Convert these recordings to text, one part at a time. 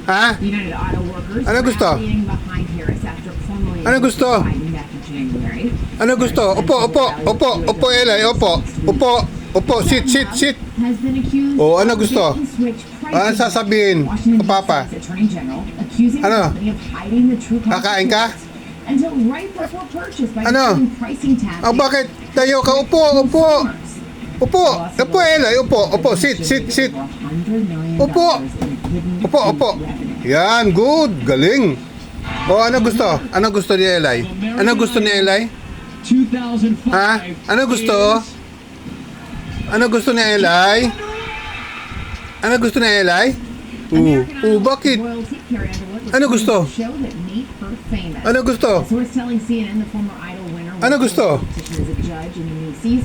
Ha? United Auto Workers Ano gusto? rallying behind Harris after formally Ano gusto? Biden back in January. Ano gusto? Upo, Eli, upo, sit. Has been accused Oh, ano of gusto? bait and switch pricing. Ano sasabihin? Washington Papa? DC's Attorney General accusing Ano? the company of hiding the true cost Kakain of ka? goods until right before purchase by Ano? using pricing tactics. Bakit? Tayo ka, upo. Upo, Eli, upo, sit. Upo. Yan, good, galing. Ano gusto? Ano gusto ni Eli? Ano gusto ni Eli? 2005 Ha? Ano gusto? Ano gusto ni Eli? Ano gusto ni Eli? Bakit? Ano gusto? Ano gusto? Ano gusto?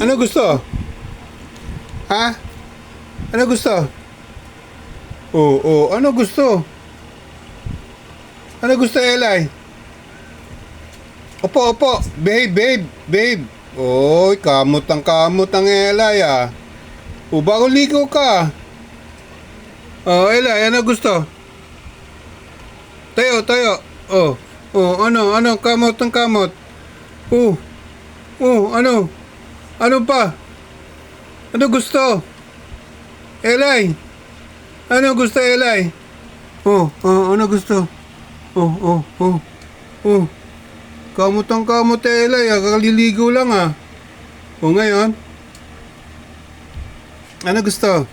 Ano gusto? Ha? Ano gusto? Ano gusto? Ano gusto, Eli? Opo. Babe. Oy, kamot ang Eli, ah. Bago ligo ka. Eli, ano gusto? Tayo. Ano, kamot. Ano? Ano pa? Ano gusto? Eli? Ano gusto, Eli? Ano gusto? Kamot, Eli, ah. Kaliligo lang, ah. Ngayon? Ano gusto?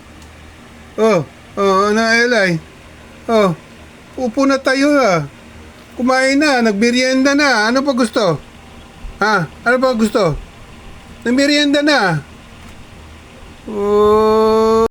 Ano, Eli? Upo na tayo, ah. Kumain na, nagmerienda na. Ano pa gusto? Ha? Ano pa gusto? Nagmerienda na.